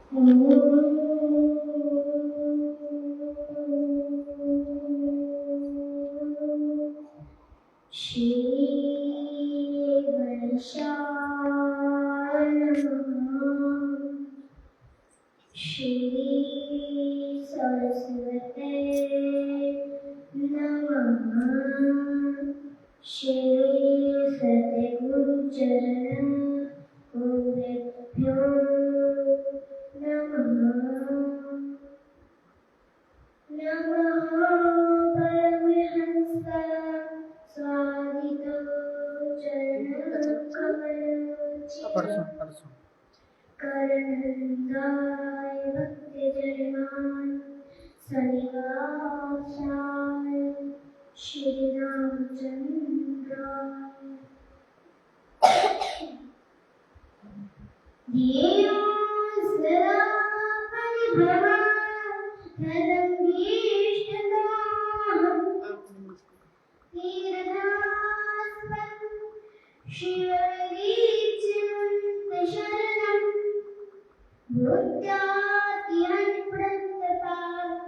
श्री गणेशाय नमः। श्री सरस्वते नमः। श्री सद्गुरुचरण गुरुभ्यो नमः। नमः परमहंस स्वादितो चरणकमलचित करनन्दाय भक्तिजनान् सनिवासाय श्रीरामचन्द्राय धियो सदा परिभ्रमणरङ्गीष्टदाहं तीर्थास्पदं शिवदीक्षितशरणं बुद्धाद्यन्प्रत्यपात्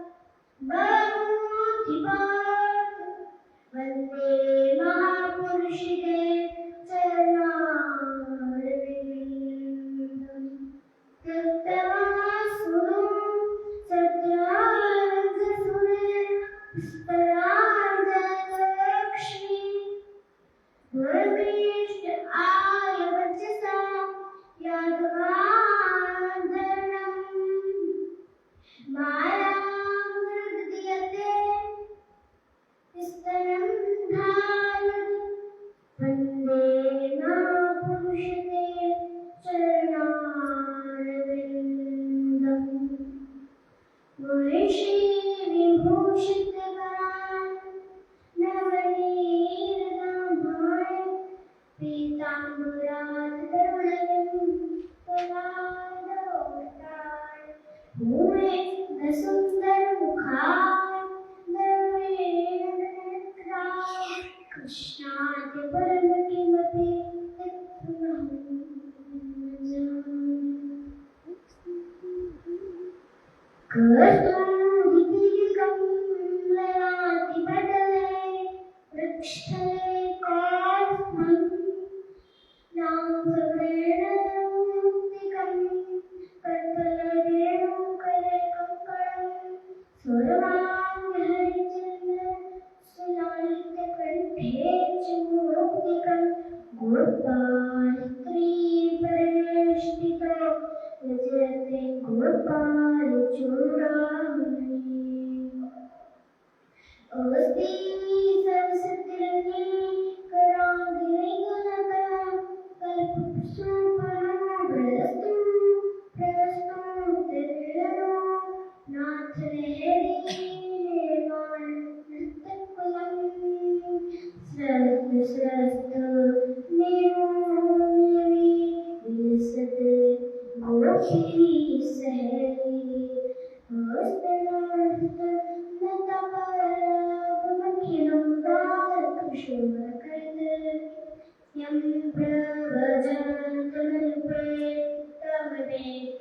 भवभूतिपात् वन्दे महापुरुषिते चरणारविन्दं। तत्तमासुरो सत्याजसुरस्तराजलक्ष्मी धर्मिष्ठ आयवचसा यादवादरणम् मायामृदयते स्तनं धारयत् वन्दे महापुरुषते चरणारविन्दम्। वैश्रीविभूषितकरान् नवनीतनाभाय पीताम्बराधरवलयं कलादोषाय भूमे सुन्दरमुखाय नवेन्द्रनेत्राय कृष्णाय परं किमपि तत्त्वमहं न जाने। कर्तुं ललाटिपटले वृक्षले काष्ठं नामसुरेणमुक्तिकं कर्तलरेणुकरे कङ्कणं सुरवाङ्गहरिचन्द्र सुलालितकण्ठे चूडोक्तिकं गोपालस्त्रीपरिवेष्टितो विजयते गोपालचूडामणि। अस्ति सरस्वती कराग्रे गलता कल्पसूपरमोऽभ्रस्तु प्रस्तु तिर्यनो नाथलेरीवाणस्तकुलं स्रस्तु निरोनिवि विलसत् गोपी सहेली यं प्रवजन्तनुपे तव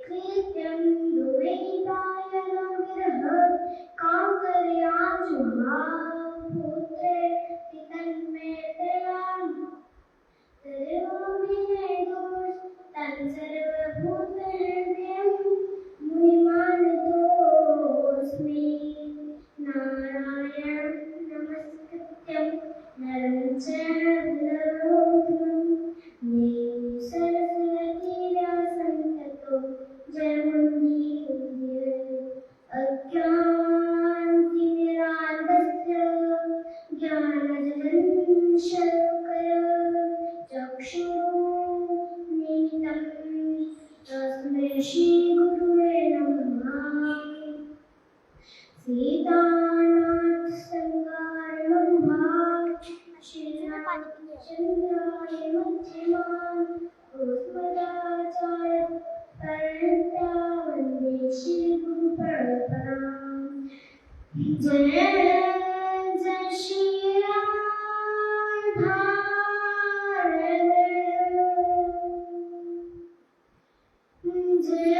कृत्यं दुर्विपायनो विरह काङ्कर्याजुहापुत्रे तन्मे दयामि तदेवाभिनेदोष तत्सर्वभूतहृदयं मुनिमानतोऽस्मि। नारायणं नमस्कृत्यं नरं चैव नरोत्तमं देवीं सरस्वतीं व्यासं ततो जयमुदीरये। अज्ञानतिमिरान्धस्य ज्ञानञ्जनशलाकया चक्षुरुन्मीलितं तस्मै श्रीगुरुवे नमः। सीतानाथसंहारमनुभाव श्रीरामचन्द्राय मध्यमान् गोस्मदाचार्य पर्यन्ता वन्दे श्रीगुरुपरम्पराम्। जय जय श्रीराम भारत जय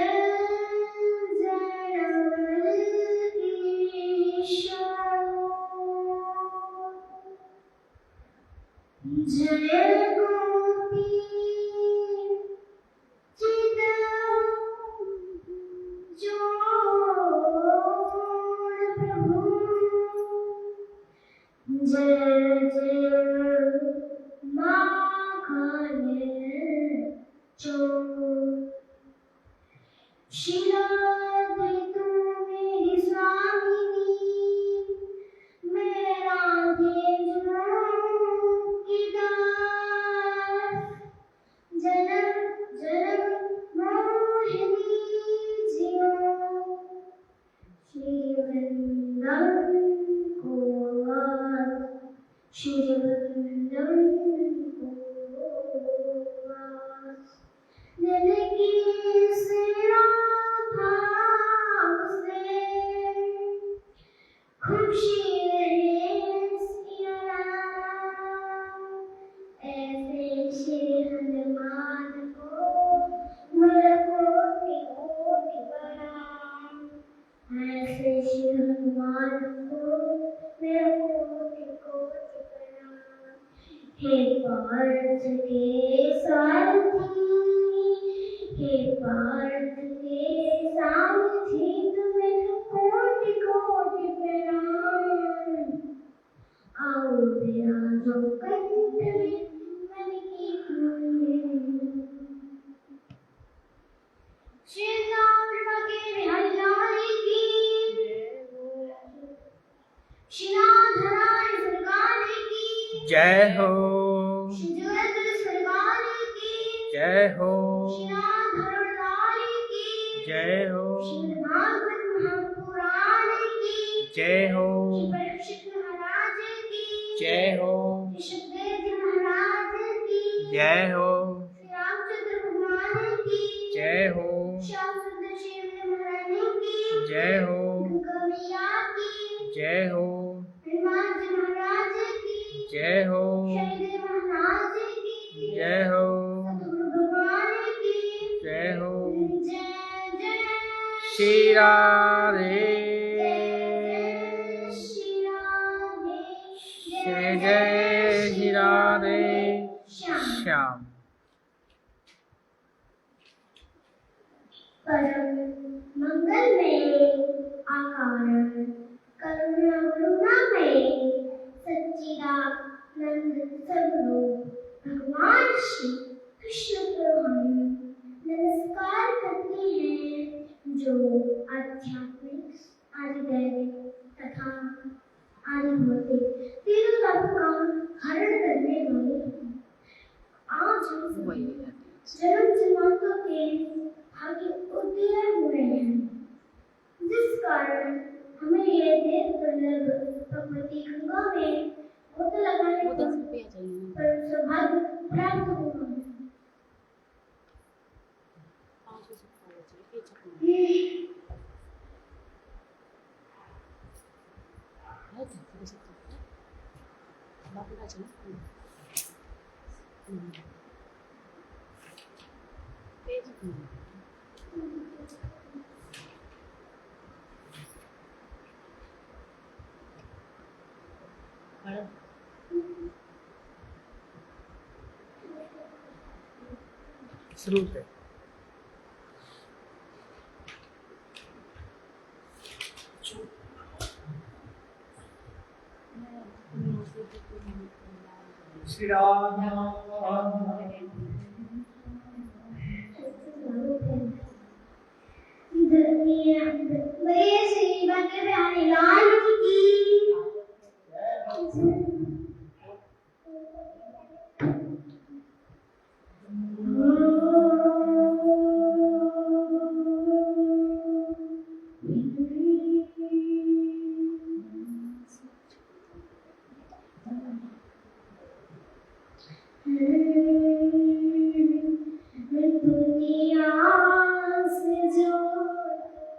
शिराधे तू मेरी स्वामिनी, मैं राधे जुनूं की दास, जन्म जन्म मोहिनी जियो, श्री वृंदावन को वास, श्री वृंदावन को वास। दिल की सिरा भाव से खुशी रहे सिया, ऐसे श्री हनुमान को मेरा कोटि कोटि प्रणाम, ऐसे श्री हनुमान को मेरा कोटि कोटि प्रणाम। हे पार्थ के सारथी, हे पार्थ के सारथी, तुम्हें कोटि कोटि प्रणाम। आओ मेरा जो कंठ में मन की श्री राम के बिहारी लाल की, श्री राधारानी सरकार की जय हो, श्री जगत सरकार की जय हो, श्री राधारानी की जय हो, श्री भागवत महापुराण की जय हो, श्री परीक्षित महाराज की जय हो, श्री सुखदेव जी महाराज की जय हो, श्री रामचंद्र भगवान की जय हो, श्याम सुंदर श्री महारानी की जय हो, गंगा मैया की जय हो, हनुमान जी महाराज की जय हो, शनिदेव महाराज की जय हो, सद्गुरु भगवान की जय हो। जय जय श्री राधे, श्री राधे, जय जय श्री राधे श्याम। श्याम। परम मंगलमय आकार करुणामय सच्चिदानंद स्वरूप भगवान श्री कृष्ण को हम नमस्कार करते हैं, जो आध्यात्मिक, आधिदैविक तथा आधिभौतिक तीनों तत्वों का हरण करने वाले हैं। आज हम सभी जन्म जन्मांतों के भाग्य उदय हुए हैं, जिस कारण हमें ये देव दुर्लभ भगवती गंगा में गोता लगाने का परम सौभाग्य प्राप्त हुआ है। शुरू से श्री राम श्री बांके बिहारी लाल की दुनिया से जो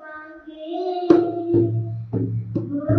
मांगे वो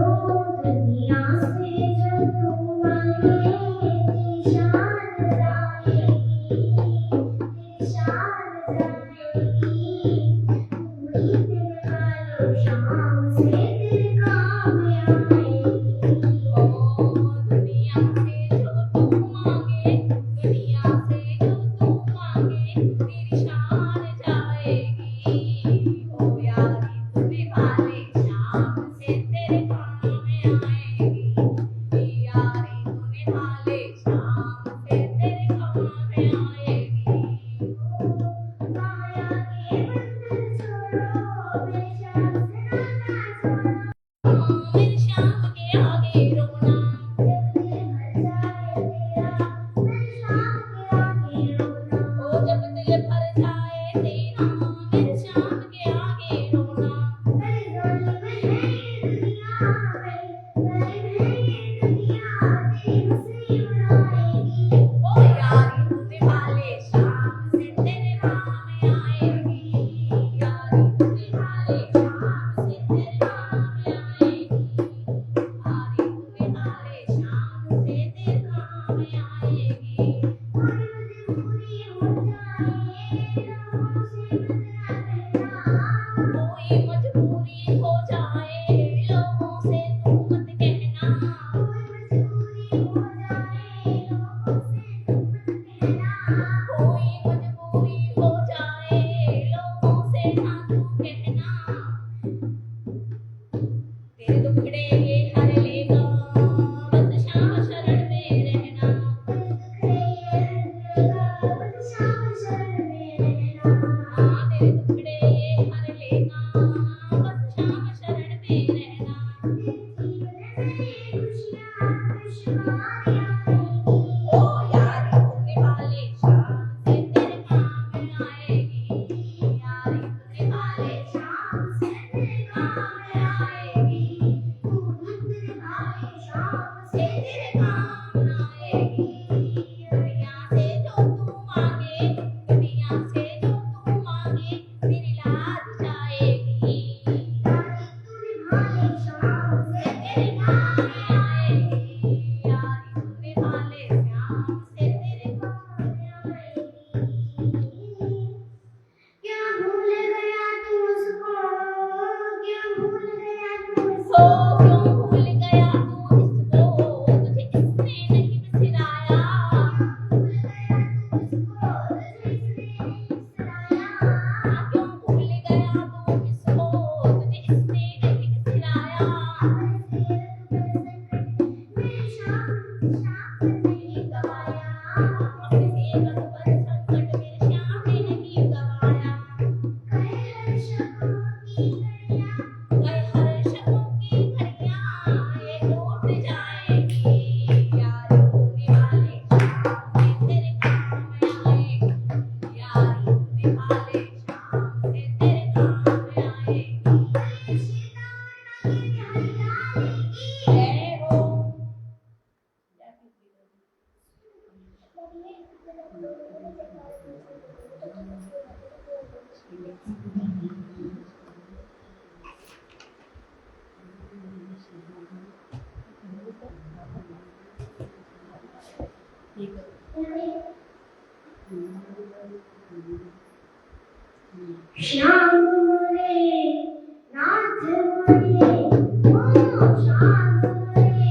श्याम मोरे नाथ मोरे ओ श्याम मोरे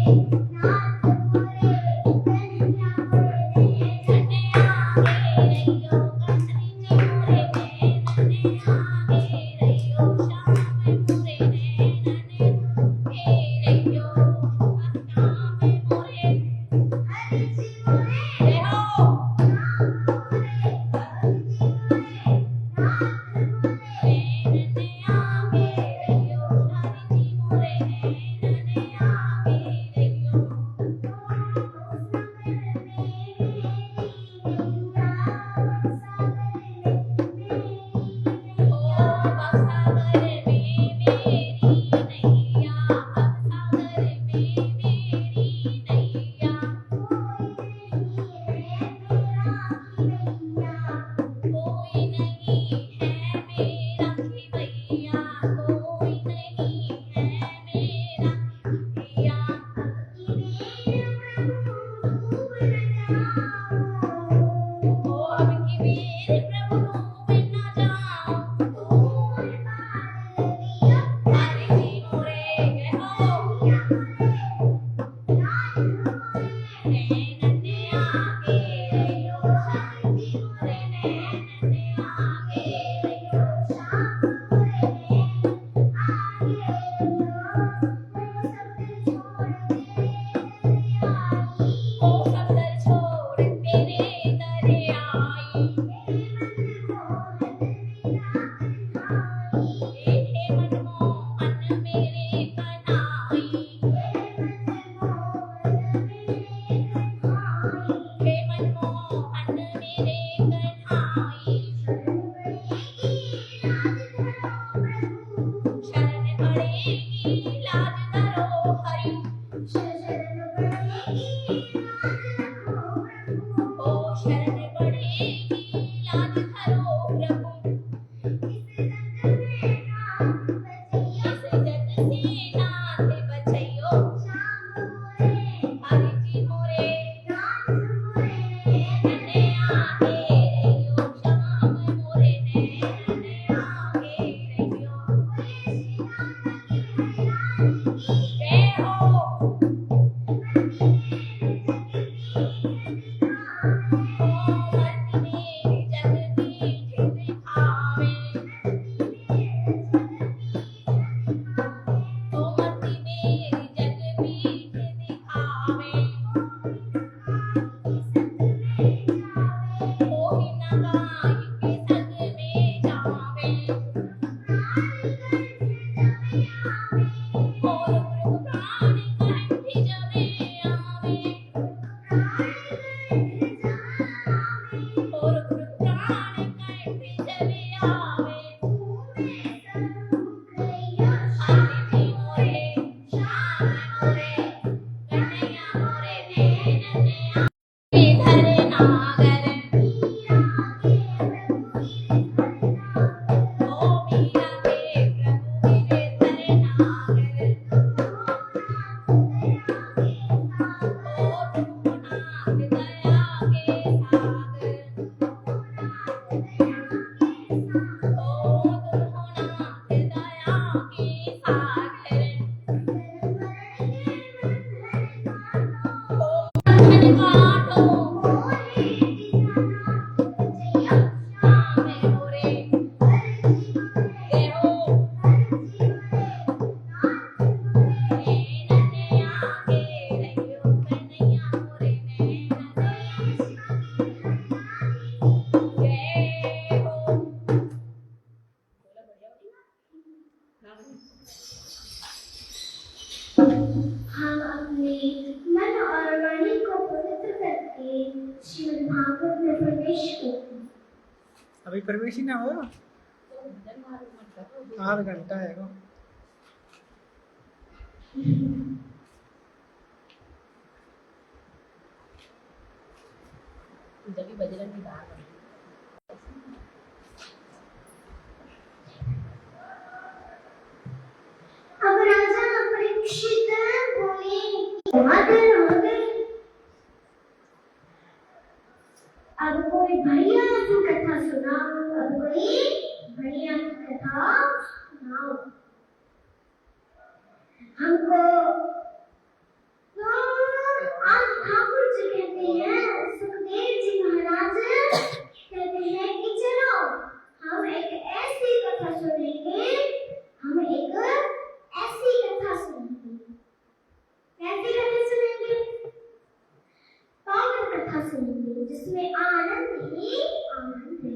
नाथ मोरे कन्हैया मोरे कन्हैया रैयो कंसरी मोरे कन्हैया रैयो श्याम मोरे नैनने रैयो श्याम मोरे हरि जी मोरे जय हो हम अपने मन और वाणी को पवित्र करके श्रीमद् भागवत में प्रवेश करते हैं। अभी प्रवेश ही ना हो, आधा घंटा है वो। बजरंग की बात है। अब राजा परीक्षित बोले, बहुत देर हो गई, अब कोई बढ़िया सी कथा सुनाओ, अब कोई बढ़िया सी कथा सुनाओ हमको। तो आज ठाकुर जी कहते हैं, सुखदेव जी महाराज कहते हैं कि चलो हम एक ऐसी कथा सुनेंगे, हम एक ऐसी कथा सुनेंगे। कैसी कथा सुनेंगे? पावन कथा सुनेंगे जिसमें आनंद ही आनंद है।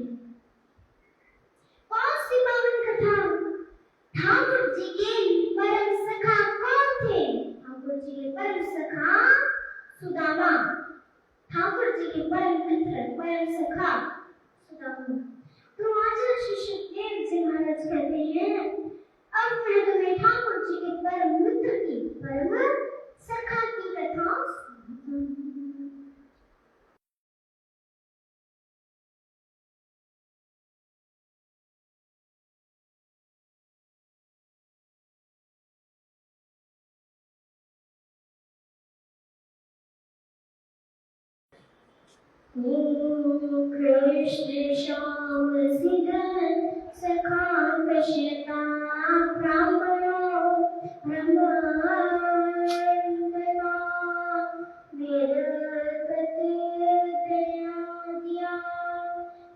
कौन सी पावन कथा? ठाकुर जी के परम सखा कौन थे? ठाकुर जी के परम सखा सुदामा, ठाकुर जी के परम मित्र, परम सखा सुदामा। तो आज श्री सुखदेव जी महाराज कहते हैं, अब मैं तुम्हें ठाकुर जी के परम मित्र की, परम सखा की कथा सुनाता हूं। कृष्ण श्याम सिद्ध सखान पश्यता ब्राह्मणो ब्रह्मणा वेदकथया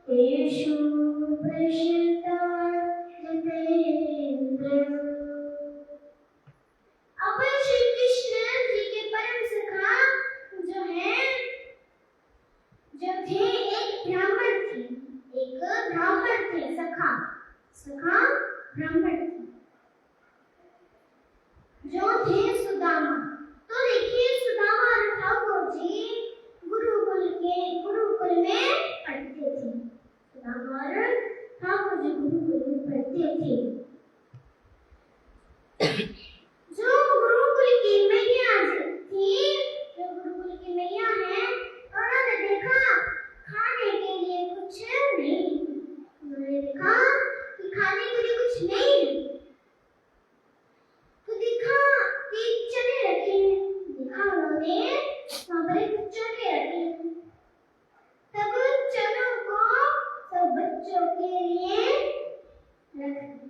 तेषु प्रश्यता जितेन्द्र। अब श्री कृष्ण जी के परम सखा जो है, जो थे, एक ब्राह्मण थे, एक ब्राह्मण थे, सखा सखा ब्राह्मण थे, जो थे सुदामा। तो देखिए, सुदामा और ठाकुर जी गुरुकुल में पढ़ते थे। सुदामा और ठाकुर जी गुरुकुल में पढ़ते थे। जो गुरुकुल की मैया थी, जो गुरुकुल की मैया है, उन्होंने देखा खाने के लिए कुछ नहीं, उन्होंने देखा कि खाने के लिए कुछ नहीं है, तो देखा कि चने रखे हैं, देखा उन्होंने वहां पर चने रखे हैं। तब चनों को सब बच्चों के लिए रख दिया।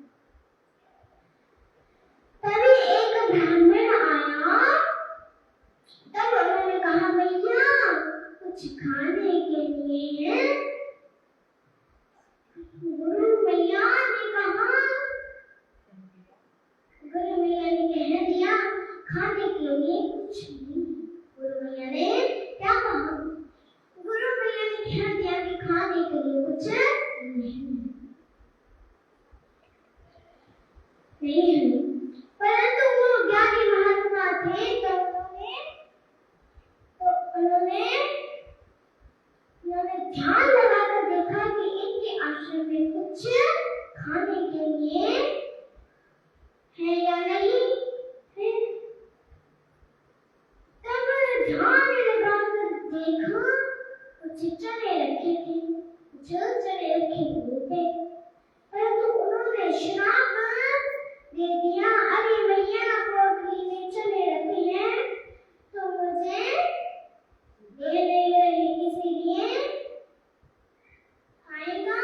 तभी एक ब्राह्मण आया, तब उन्होंने कहा, भैया कुछ खाने के लिए है। गुरु मैया ने कहा, गुरु मैया ने कह दिया खाने के लिए कुछ नहीं। गुरु मैया ने क्या कहा? गुरु मैया ने कह दिया कि खाने के लिए कुछ नहीं है। परंतु वो ज्ञानी महात्मा थे, तो उन्होंने ध्यान लगाकर देखा कि इनके आश्रम में कुछ खाने के लिए है या नहीं है। तब ध्यान लगाकर देखा, कुछ चने रखे थे, परंतु उन्होंने श्राप दे दिया, अरे भैया पोटली में चने रखे हैं तो मुझे दे नहीं रही, इसीलिए खाएगा।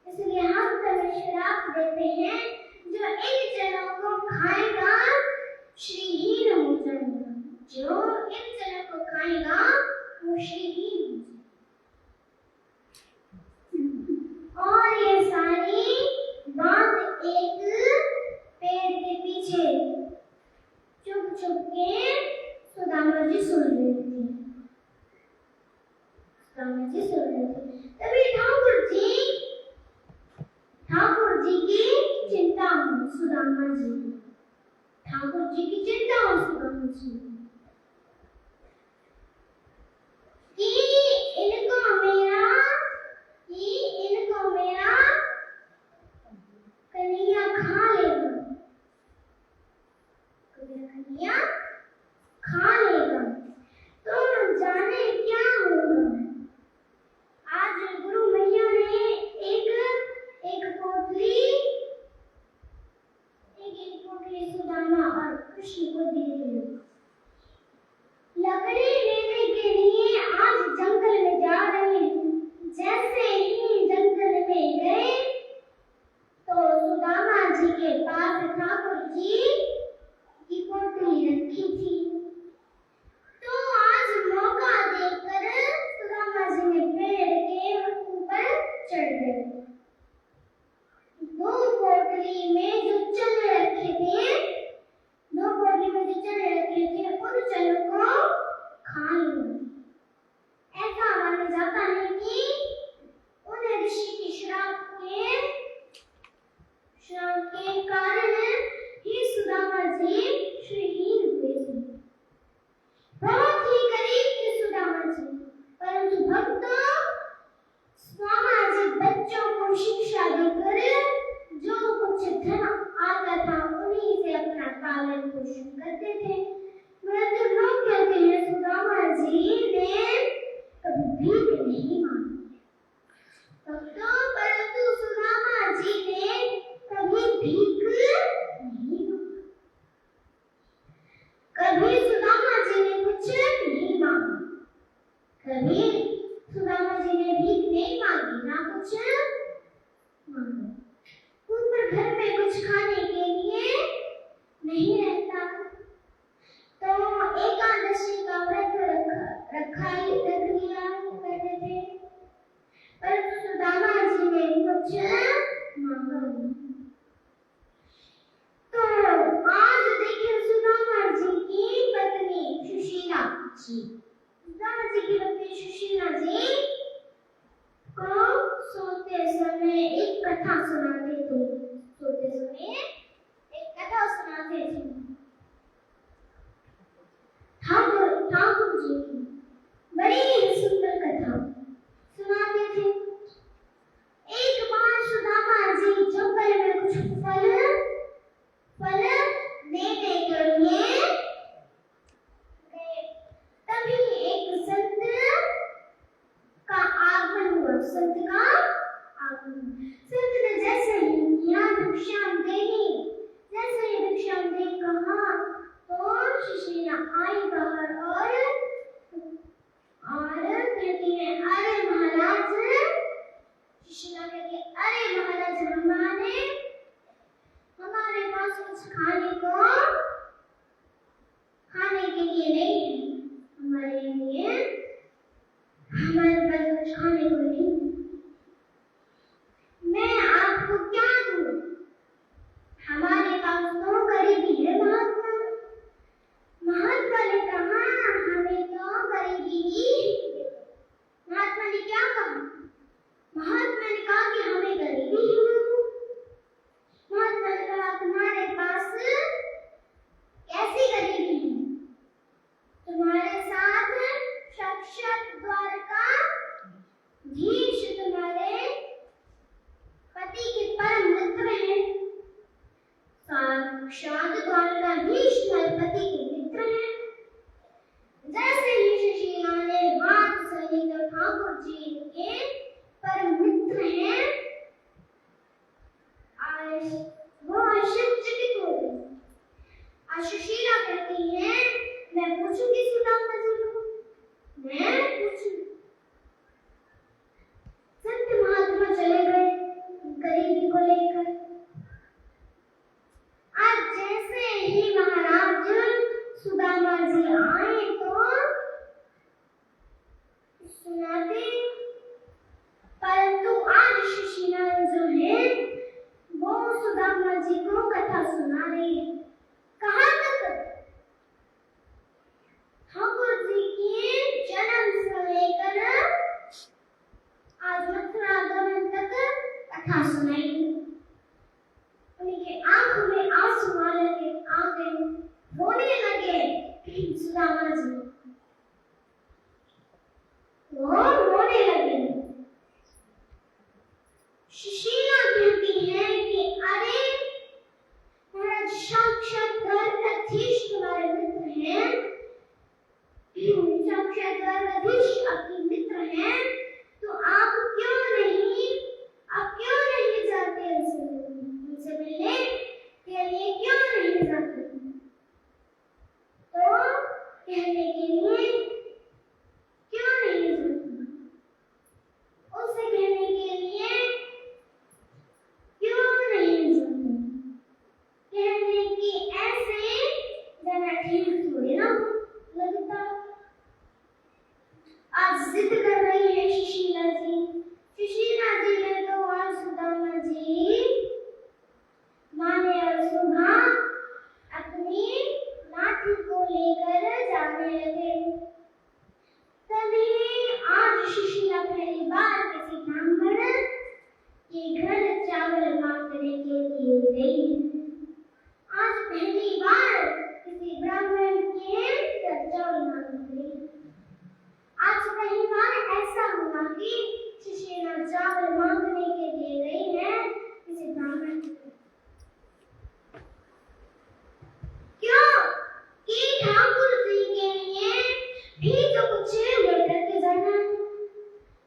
इसलिए हम तुम्हें श्राप देते हैं, जो इन चनों को खाएगा श्रीहीन हो जाएगा, जो इन चनों को खाएगा वो श्रीहीन हो जाएगा। और ये सारी बात एक पेड़ के पीछे चुप चुप के सुदामा जी सुन रहे थे। तभी ठाकुर जी की चिंता हो सुदामा जी की। ठाकुर जी की चिंता हो सुदामा जी की कि इनको मेरा कन्हैया खा लेगा, कन्हैया खा लेगा, तो न जाने क्या होगा। आज गुरु मैया ने एक पोटली सुदामा और कृष्ण को दे दी। लकड़ी लेने के लिए आज जंगल में जा रहे हैं। जैसे ही जंगल में गए तो सुदामा जी के पास ठाकुर जी की पोटली रखी थी। तो आज मौका देखकर सुदामा जी ने पेड़ के ऊपर चढ़ गए। दो पोटली में जो चने रखे थे, उन चनों को खा लिया। ऐसा माना जाता है कि उन ऋषि की श्राप के कारण ही सुदामा जी श्रीहीन हुए थे। बहुत ही गरीब थे सुदामा जी, परंतु भक्तों स्वामा जी बच्चों को शिक्षा देकर जो कुछ धन आता था उन्हीं से अपना पालन पोषण करते थे। परंतु लोग कहते हैं सुदामा जी ने कभी भीख नहीं मांगी। परंतु सुदामा जी ने कभी भीख नहीं मांगी, कभी सुदामा जी ने कुछ नहीं मांगा, कभी सुदामा जी ने भीख नहीं मांगी, ना कुछ मांगा। ऊपर घर में कुछ खाने के लिए नहीं रहता, तो एकादशी का व्रत रख लिया करते थे। परंतु सुदामा जी ने कुछ मांगा नहीं। तो आज देखिए सुदामा जी की पत्नी सुशीला जी, सुदामा जी की पत्नी सुशीला जी को सोते समय एक कथा सुनाते थे। सोते समय गई है। आज पहली बार किसी ब्राह्मण के चावल मांग गई। आज पहली बार ऐसा हुआ कि शिशिना चावल मांगने के लिए गई है किसी ब्राह्मण के। क्यों कि ठाकुर जी के लिए भी तो कुछ लेकर के जाना है।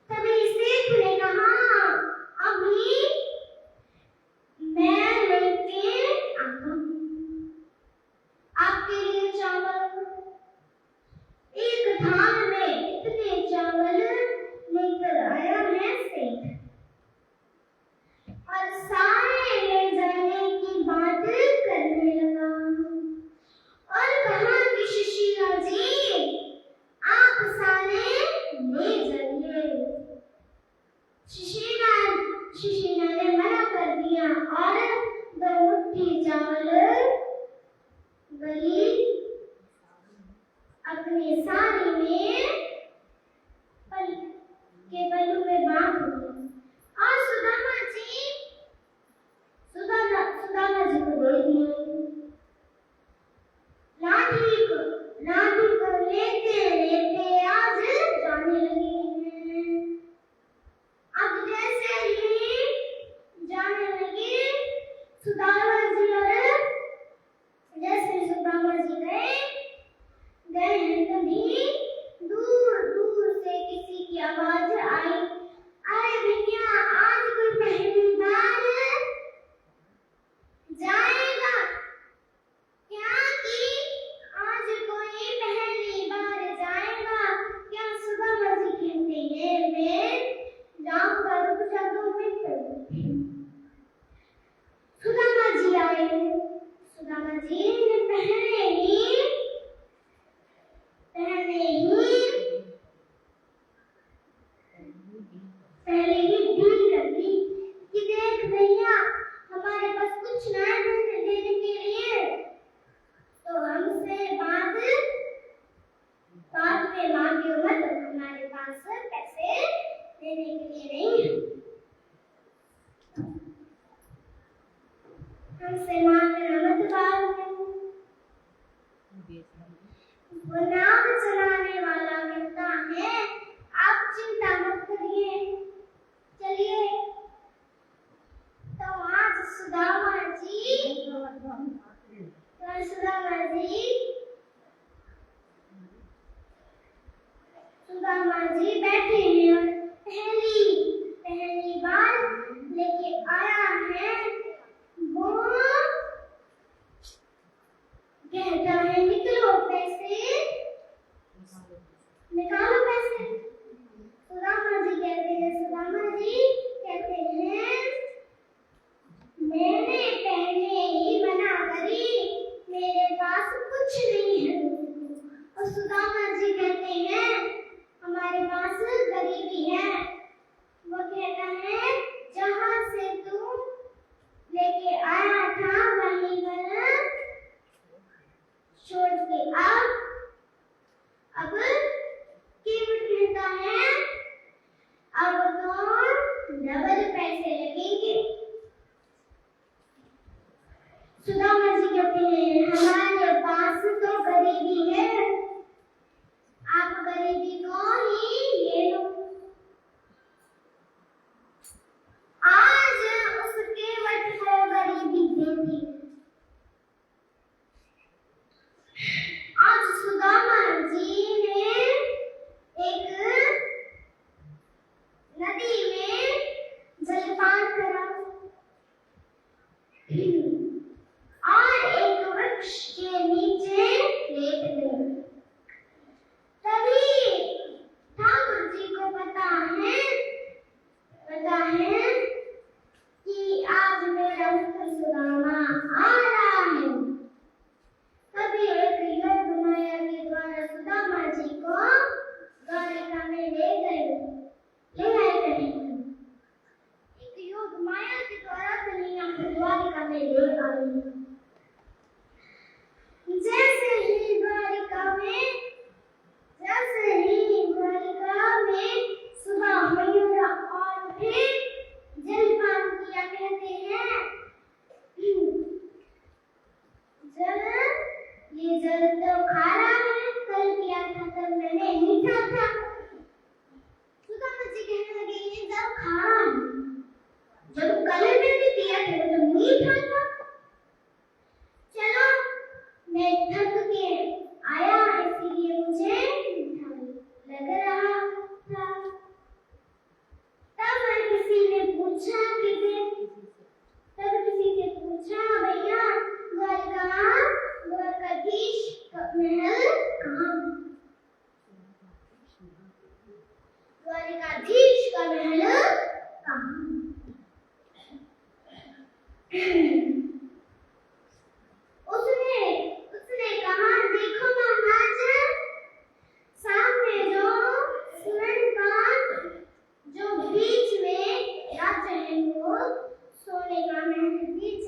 तभी सेठ ने कहा, अभी मैं लेके आता हूं आपके लिए चावल। एक थाल में इतने चावल लेकर आया है सेठ और सारे ले जाने की बात करने लगा और कहा कि शिशिरा जी आप सारे ले जाइए। शिशिरा ने मना कर दिया और 2 मुट्ठी चावल गली अपनी साड़ी में के पल्लू में बांध दिया और सुदामा जी को दे दिए। लाठी को लेते लेते आज जाने लगे हैं। अब जैसे ही जाने लगे सुदामा जी और जैसे सुदामा जी गए हैं तभी दूर दूर से किसी की आवाज आई, अरे भैया आज कोई पहली बार जाएगा क्या? कि आज कोई पहली बार जाएगा क्या? सुदामा जी कहते हैं मैं जाऊंगा, रुक जा 2 मिनट। सुदामा जी आए। सुदामा जी ने पहले ही डील कर दी कि देख भैया हमारे पास कुछ ना है देने के लिए, तो हमसे बाद में मांगे मत, हमारे पास पैसे देने के लिए नहीं है, हमसे मांगना मत बाद में। वो नाव चलाने वाला कहता है आप चिंता मत करिए, चलिए। तो आज सुदामा जी बैठे हैं और पहली बार लेके आया है। वो कहता है निकालो पैसे। सुदामा जी कहते हैं मैंने पहले ही मना करी, मेरे पास कुछ नहीं है। और सुदामा जी कहते हैं हमारे पास गरीबी है। वो कहता है जहां से तू लेके आया था वहीं पर छोड़ के अब कीमत कहता है अब तो डबल पैसे लगेंगे। सुदामा जी कहते हैं हमारे पास तो गरीबी है, आप गरीबी को ही ले लो। आज उस केवट को गरीबी देती। आज सुदामा जी ने एक नदी में जलपान करा और एक वृक्ष के नीचे लेट गए। तभी ठाकुर जी को पता है कि आज मेरा मित्र सुदामा आ रहा है। तभी एक योग माया के द्वारा सुदामा जी को द्वारिका में ले आए कन्हैया। एक योग माया के द्वारा कन्हैया को द्वारिका में ले आए। जैसे ही द्वारिका में सुबह हुई और फिर जलपान किया। कहते हैं उसने उसने कहा, देखो महाराज, सामने जो स्वर्ण का जो बीच में राज्य है, वो सोने का महल बीच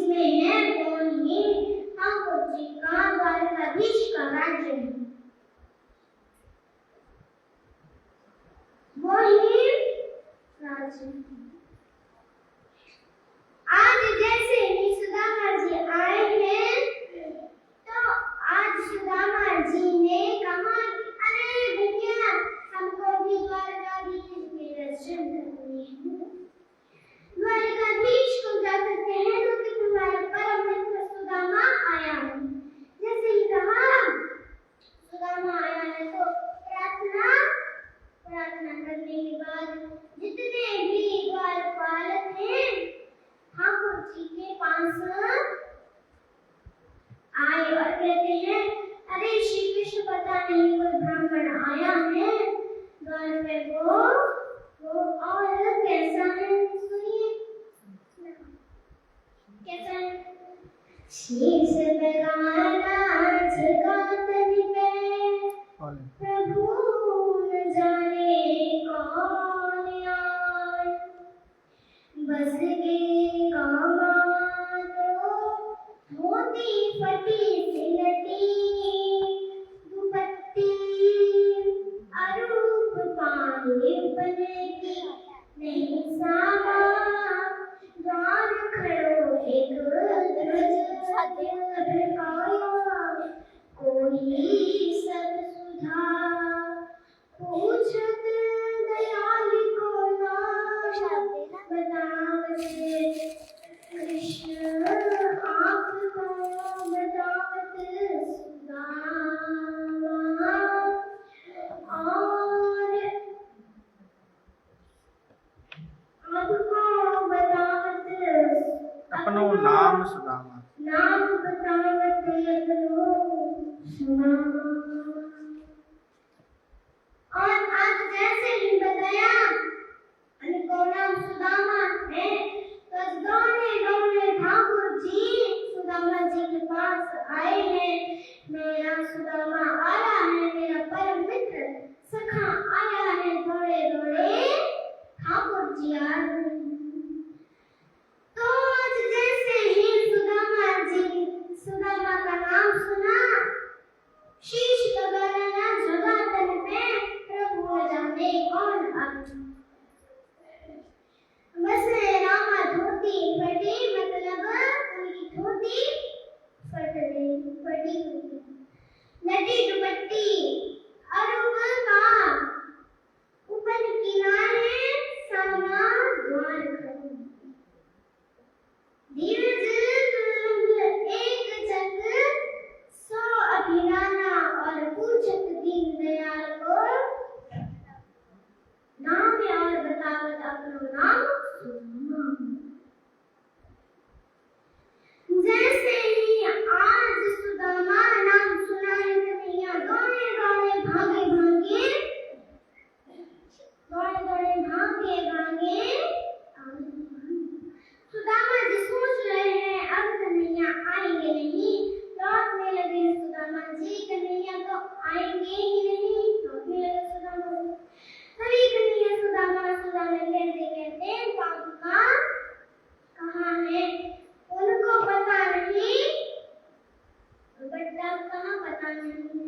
में है, वो ही ठाकुर जी का द्वारकाधीश का राज्य है, वो ही राज्य। आज जैसे ही सुदामा जी आए हैं, तो आज सुदामा जी ने कहा, अरे भैया, हमको भी द्वारकाधीश के दर्शन करने हैं। द्वारकाधीश को जाकर कहने दो कि तुम्हारा परम मित्र सुदामा आया है। जैसे ही कहा सुदामा आया है, तो प्रार्थना करने के बाद जितने भी द्वारपालक हैं ठाकुर जी के पास आए और कहते हैं, अरे श्री कृष्ण, पता नहीं कोई ब्राह्मण आया है द्वार पे, वो और कैसा है, सुनिए कैसा है। शीश लगाना झुका तन पे, प्रभु न जाने कौन आए, बस के कामा तो धोती फटी सिलटी, दुपट्टी अरूप पाए बने की, नहीं सामा द्वार खड़ो एक ध्वज ढकाया, कोई सब सुधा पूछत दयाल को नाम, बतावत कृष्ण आपको, बतावत सुदामा, और आपको बतावत अपनो नाम सुदामा, नाम बतावत अपनो सुदामा। और आज जैसे ही बताया उनको नाम सुदामा है, तो दौड़े दौड़े ठाकुर जी सुदामा जी के पास आए हैं। मेरा सुदामा आया है, मेरा परम मित्र सखा आया है, दौड़े दौड़े ठाकुर जी आ रहे हैं। तो आज जैसे ही सुदामा का नाम सुना, शीश लगाना जगा तन पे, प्रभु जाने कौन आया। बस रामा धोती फटी, मतलब उनकी धोती फटी नटी दुपट्टी अरूप का, ऊपर किनारे सामा द्वार खड़ो, धीरज तुरंग एक जग, सो अभिराना और पूछत दीन दयाल को, नाम और बतावत अपनो नाम सुदामा। जैसे ही आज सुदामा नाम सुना है, कन्हैया दौड़े दौड़े भागे सुदामा जी सोच रहे हैं, अब कन्हैया आएंगे नहीं, लौटने लगे सुदामा जी, कन्हैया तो आएंगे ही नहीं, लौटने लगे सुदामा जी। तभी कन्हैया सुदामा कहते कहते पादुका कहाँ है, उनको पता नहीं, दुपट्टा कहाँ पता नहीं,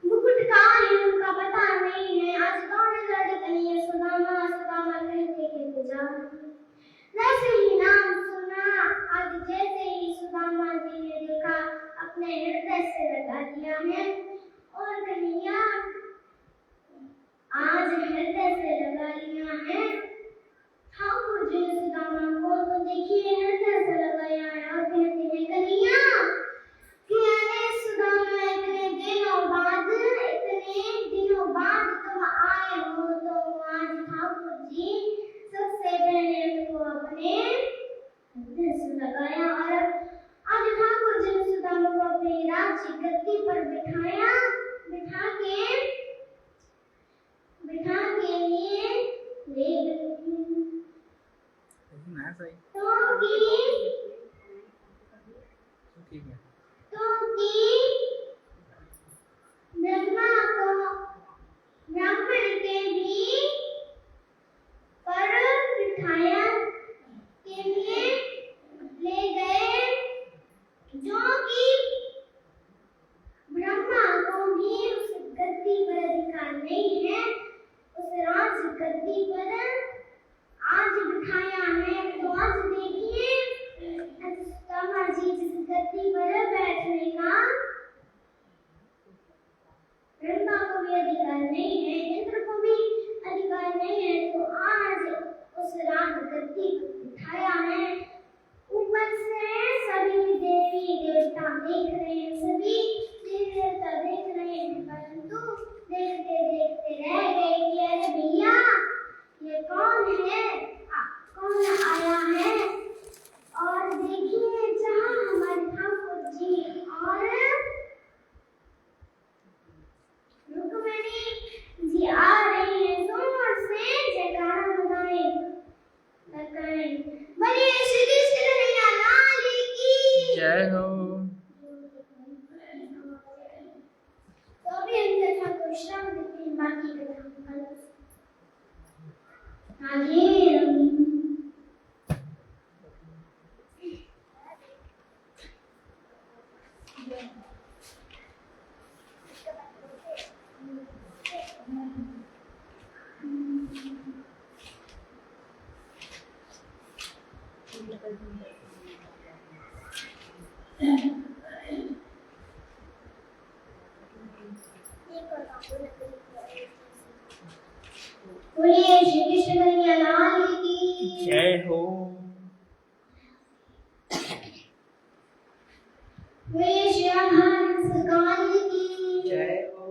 मुकुट कहाँ है उनका पता नहीं है। आज दौड़े दौड़े कन्हैया सुदामा कहते कहते जा रहे हैं। जैसे ही नाम सुना, आज जैसे ही सुदामा जी ने देखा, अपने हृदय से लगा दिया है, और कन्हैया आज हृदय से लगा लिया है ठाकुर जी ने सुदामा को, तो देखिए हृदय से लगाया है, और कहते हैं कन्हैया कि अरे सुदामा, इतने दिनों बाद तुम आए हो, तो आज ठाकुर जी सबसे पहले उनको अपने हृदय से लगाया, और आज ठाकुर जी ने सुदामा को अपनी राज्य गद्दी पर बिठा के लिए ले गए। ना सही तो की ठीक है। ब्रह्मा को ब्राह्मण के भी पर बिठाया के लिए ले गए, जो कि ब्रह्मा को भी उस गद्दी पर अधिकार नहीं है, उस राज गद्दी पर आज बिठाया है। तो आज देखिए सुदामा जी जिस गद्दी पर बैठने का ब्रह्मा को भी अधिकार नहीं है, इंद्र को भी अधिकार नहीं है, तो आज उस राज गद्दी पर बिठाया है। ऊपर से सभी देवी देवता देख रहे हैं, सभी देवी देवता देख रहे हैं, परंतु देखते देखते रह गए कि अरे भैया ये कौन है, कौन आया है। और देखिए जहाँ हमारे ठाकुर जी और रुक्मिणी जी आ रही है, जोर से जयकारा लगाएं। बोलिए श्री कृष्ण कन्हैया लाल की जय हो। तो अभी हम कथा को विश्राम देते हैं, बाकी कथा हम कल आगे बोलिए श्री कृष्ण कन्हैया लाल की जय हो। बोलिए श्री हंस काल की जय हो।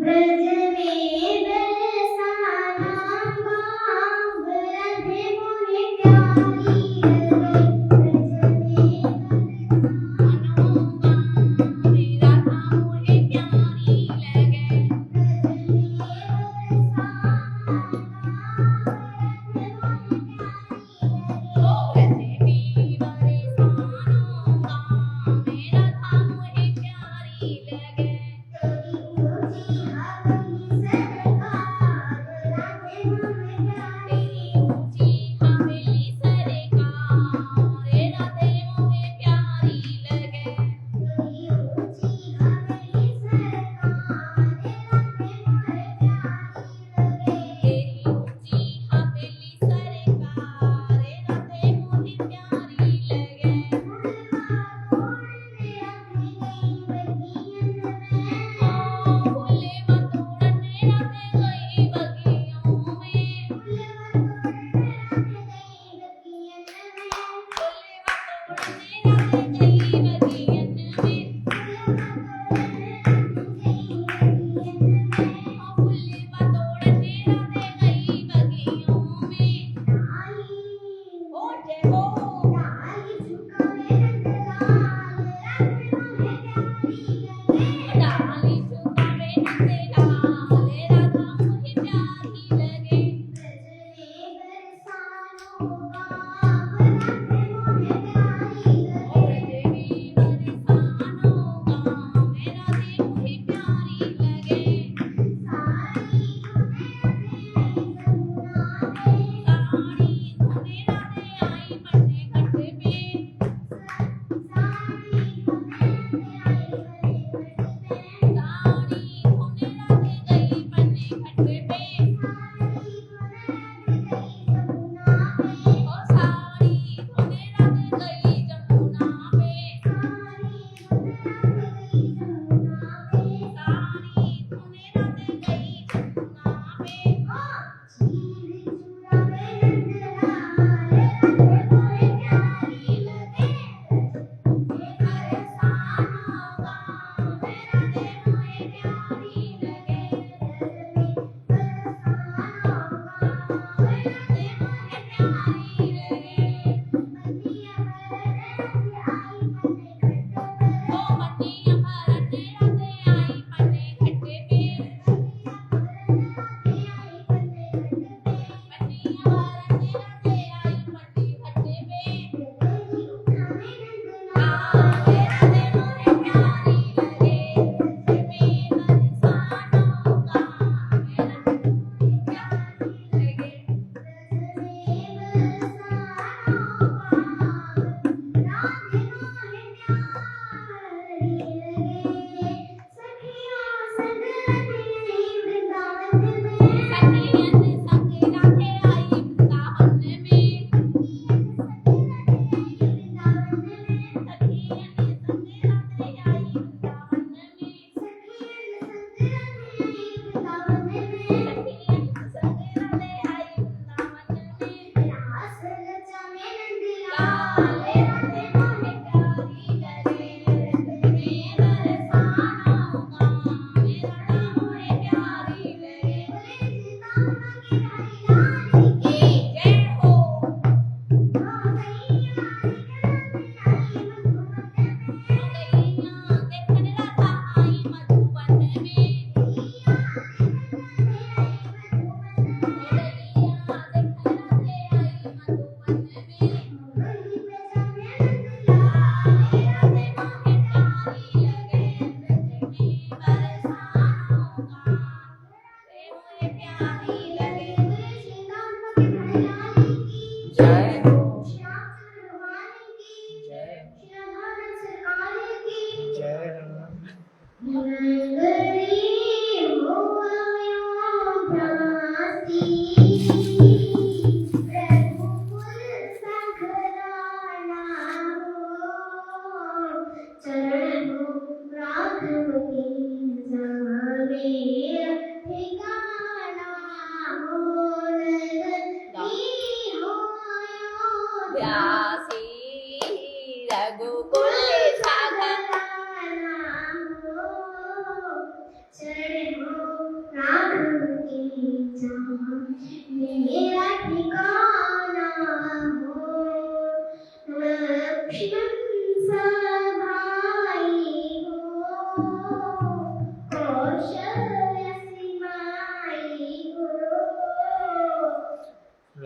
ब्रज में बरसा राम गाँव, राधे मोहे प्यारी लगे।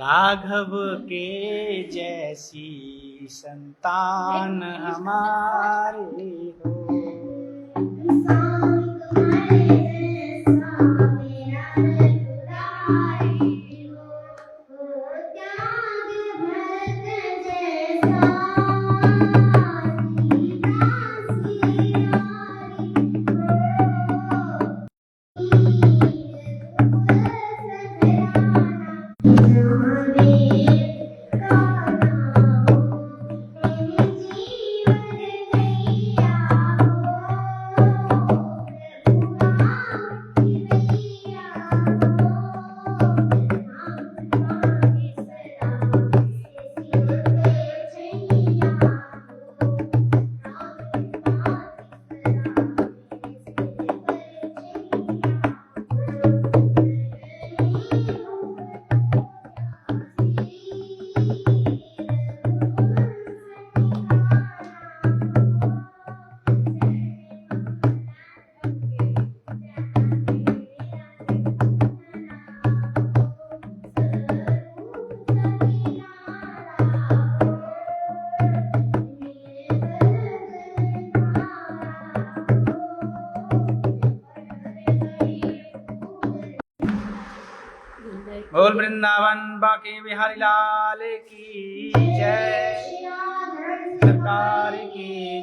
राघव के जैसी संतान हमारे हो। बोल वृंदावन बांके बिहारी लाल की जय, सरकार की